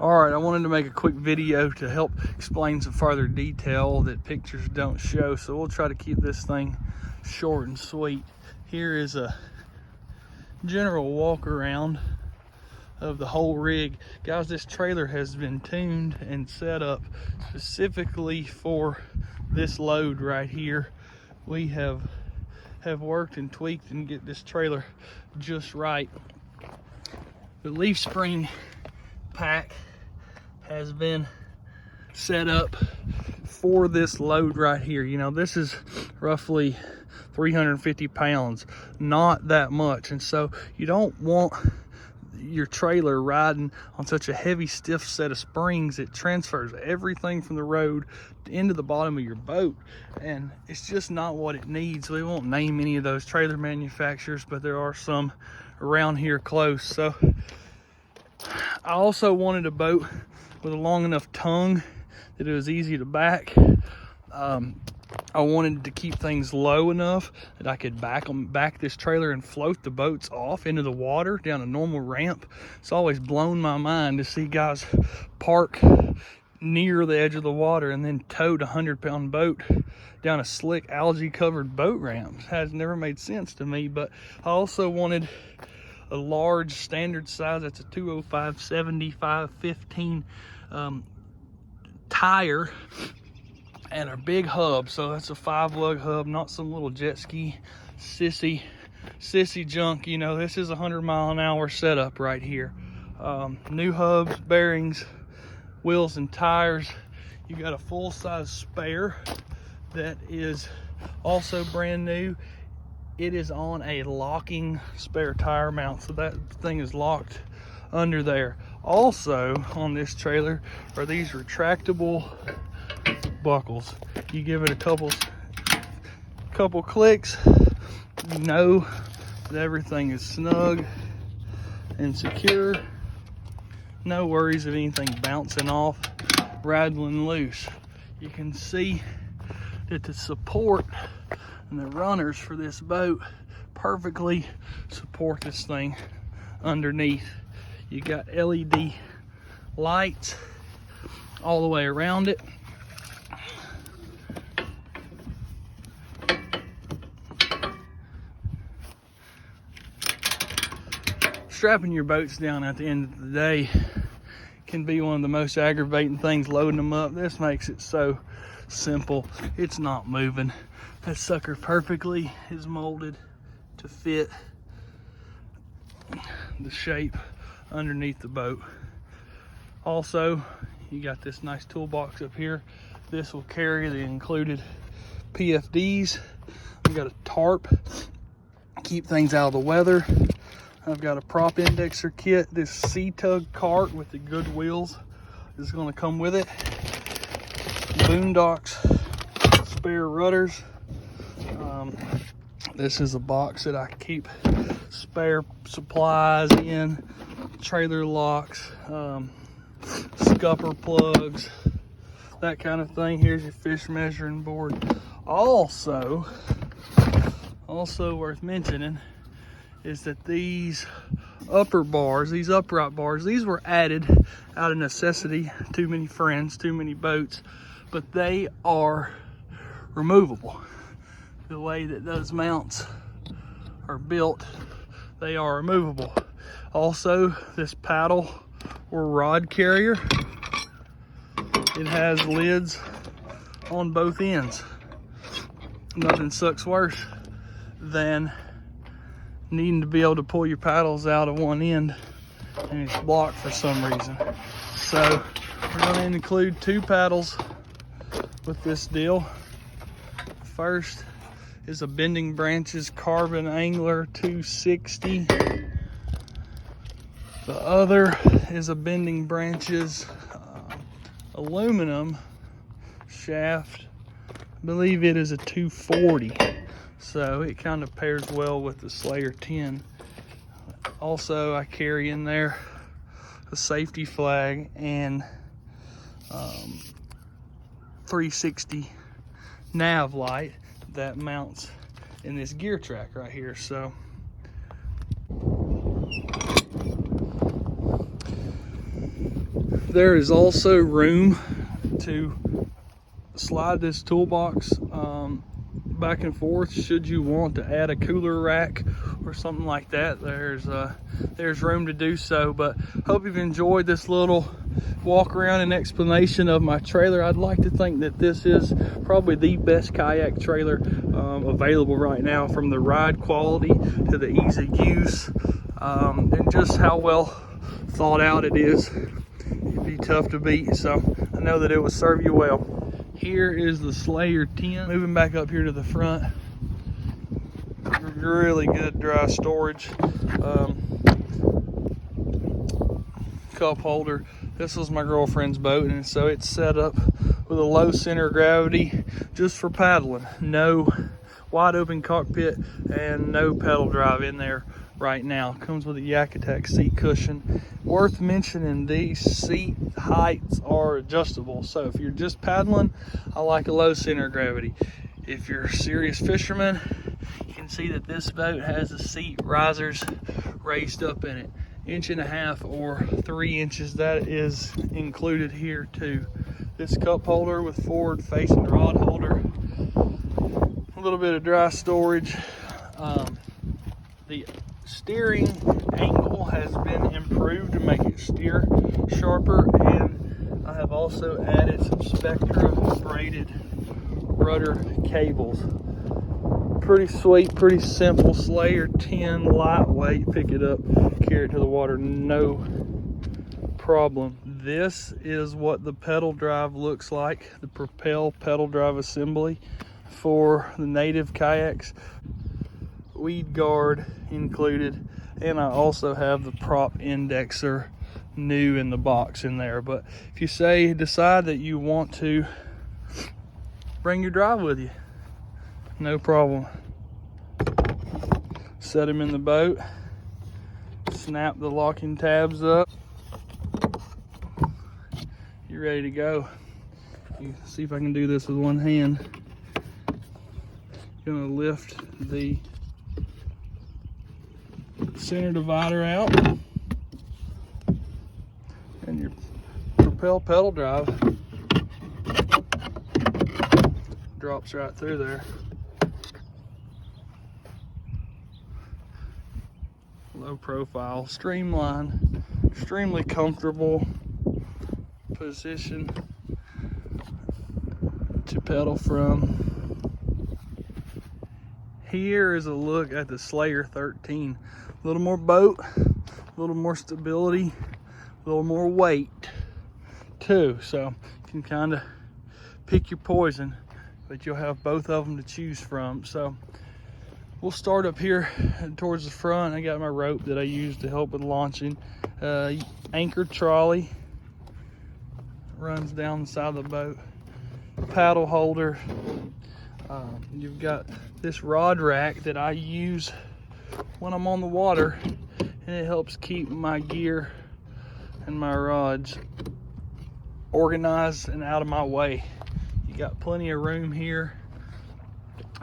All right, I wanted to make a quick video to help explain some further detail that pictures don't show, so we'll try to keep this thing short and sweet. Here is a general walk around of the whole rig. Guys, this trailer has been tuned and set up specifically for this load right here. We have worked and tweaked and get this trailer just right. The leaf spring pack has been set up for this load right here. You know, this is roughly 350 pounds, not that much, and so you don't want your trailer riding on such a heavy, stiff set of springs. It transfers everything from the road into the bottom of your boat, and it's just not what it needs. We won't name any of those trailer manufacturers, but there are some around here close. So I also wanted a boat with a long enough tongue that it was easy to back. I wanted to keep things low enough that I could back this trailer and float the boats off into the water down a normal ramp. It's always blown my mind to see guys park near the edge of the water and then tow a 100-pound boat down a slick algae covered boat ramp. It has never made sense to me. But I also wanted a large standard size. That's a 205/75/15 tire and a big hub. So that's a 5-lug hub, not some little jet ski sissy junk. You know, this is a 100-mile-an-hour setup right here. New hubs, bearings, wheels and tires. You got a full-size spare that is also brand new. It is on a locking spare tire mount, so that thing is locked under there. Also on this trailer are these retractable buckles. You give it a couple clicks, you know that everything is snug and secure. No worries of anything bouncing off, rattling loose. You can see that the support and the runners for this boat perfectly support this thing underneath. You got LED lights all the way around it. Strapping your boats down at the end of the day can be one of the most aggravating things, loading them up. This makes it so simple. It's not moving. That sucker perfectly is molded to fit the shape underneath the boat. Also, you got this nice toolbox up here. This will carry the included PFDs. I've got a tarp, keep things out of the weather. I've got a prop indexer kit. This C-Tug cart with the good wheels is going to come with it. Boondox spare rudders. This is a box that I keep spare supplies in, trailer locks, scupper plugs, that kind of thing. Here's your fish measuring board. Also worth mentioning is that these upper bars, these upright bars, these were added out of necessity. Too many friends, too many boats, but they are removable. The way that those mounts are built, they are removable. Also, this paddle or rod carrier, it has lids on both ends. Nothing sucks worse than needing to be able to pull your paddles out of one end and it's blocked for some reason. So we're going to include 2 paddles with this deal. First is a Bending Branches Carbon Angler 260. The other is a Bending Branches aluminum shaft. I believe it is a 240. So it kind of pairs well with the Slayer 10. Also, I carry in there a safety flag and 360 nav light that mounts in this gear track right here. So There is also room to slide this toolbox back and forth should you want to add a cooler rack or something like that. There's room to do so. But hope you've enjoyed this little walk around and explanation of my trailer. I'd like to think that this is probably the best kayak trailer available right now, from the ride quality to the ease of use, and just how well thought out it is. It'd be tough to beat, so I know that it will serve you well. Here is the Slayer 10. Moving back up here to the front, really good dry storage. Cup holder. This was my girlfriend's boat, and so it's set up with a low center of gravity just for paddling. No wide open cockpit and no pedal drive in there right now. Comes with a Yak Attack seat cushion. Worth mentioning, these seat heights are adjustable, so if you're just paddling, I like a low center of gravity. If you're a serious fisherman, you can see that this boat has the seat risers raised up in it, 1.5 or 3 inches. That is included here too. This cup holder with forward facing rod holder, a little bit of dry storage. The steering angle has been improved to make it steer sharper, and I have also added some Spectra braided rudder cables. Pretty sweet, pretty simple. Slayer 10, lightweight, pick it up, carry it to the water, no problem. This is what the pedal drive looks like, the Propel Pedal Drive assembly for the native kayaks. Weed guard included, and I also have the prop indexer new in the box in there. But if you decide that you want to bring your drive with you, no problem. Set them in the boat, snap the locking tabs up, you're ready to go. You see if I can do this with one hand. Gonna lift the center divider out, and your Propel pedal drive drops right through there. Low profile, streamlined, extremely comfortable position to pedal from. Here is a look at the Slayer 13. A little more boat, a little more stability, a little more weight too. So you can kind of pick your poison, but you'll have both of them to choose from. So we'll start up here towards the front. I got my rope that I use to help with launching. Anchor trolley runs down the side of the boat. Paddle holder. You've got this rod rack that I use when I'm on the water, and it helps keep my gear and my rods organized and out of my way. You got plenty of room here.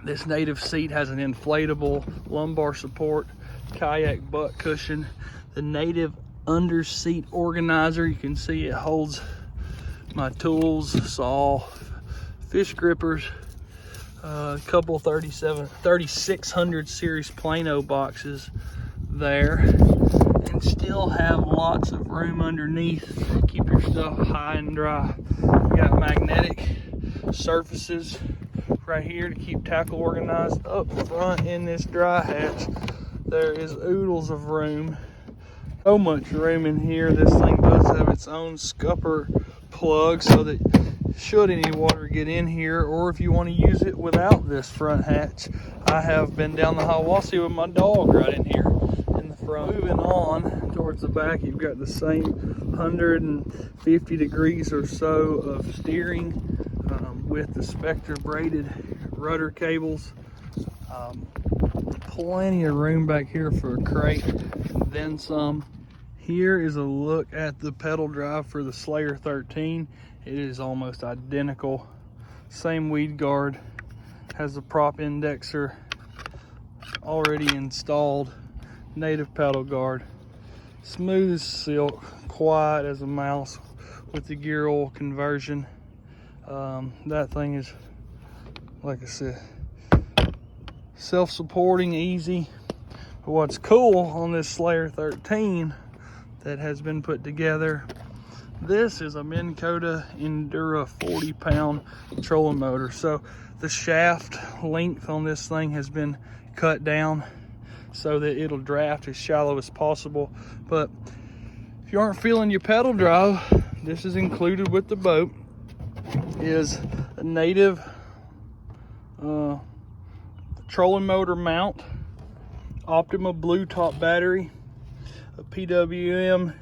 This native seat has an inflatable lumbar support, kayak butt cushion. The native under seat organizer, you can see it holds my tools, saw, fish grippers, a couple 3600 series Plano boxes there, and still have lots of room underneath. Keep your stuff high and dry. You got magnetic surfaces right here to keep tackle organized. Up front in this dry hatch, there is oodles of room. So much room in here. This thing does have its own scupper plug, so that should any water get in here, or if you want to use it without this front hatch, I have been down the Hiwassee with my dog right in here in the front. Moving on towards the back, you've got the same 150 degrees or so of steering with the Spectra braided rudder cables. Plenty of room back here for a crate, then some. Here is a look at the pedal drive for the Slayer 13. It is almost identical. Same weed guard, has the prop indexer already installed, native pedal guard. Smooth as silk, quiet as a mouse with the gear oil conversion. That thing is, like I said, self-supporting, easy. But what's cool on this Slayer 13 that has been put together, this is a Minn Kota Endura 40-pound trolling motor. So the shaft length on this thing has been cut down so that it'll draft as shallow as possible. But if you aren't feeling your pedal drive, this is included with the boat. Is a native trolling motor mount, Optima Blue top battery, a PWM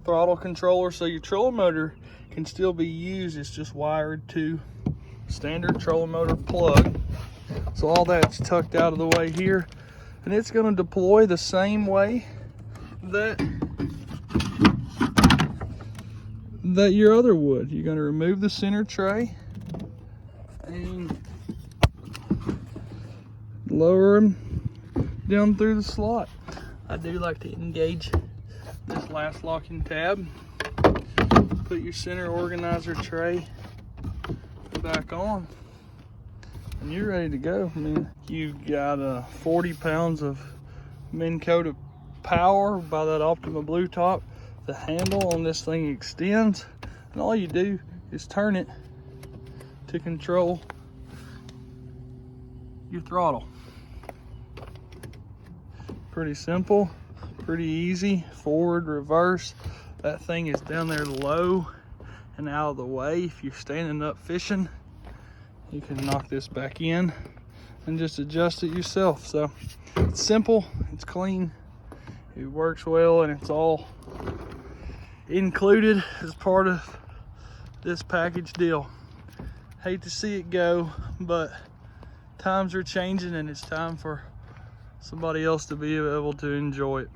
throttle controller, so your trolling motor can still be used. It's just wired to standard trolling motor plug. So all that's tucked out of the way here, and it's going to deploy the same way that your other would. You're going to remove the center tray and lower them down through the slot. I do like to engage this last locking tab. Put your center organizer tray back on, and you're ready to go. I mean, you've got 40 pounds of Minn Kota power by that Optima Blue top. The handle on this thing extends, and all you do is turn it to control your throttle. Pretty simple, pretty easy. Forward, reverse. That thing is down there low and out of the way. If you're standing up fishing, you can knock this back in and just adjust it yourself. So it's simple, it's clean, it works well, and it's all included as part of this package deal. Hate to see it go, but times are changing and it's time for somebody else to be able to enjoy it.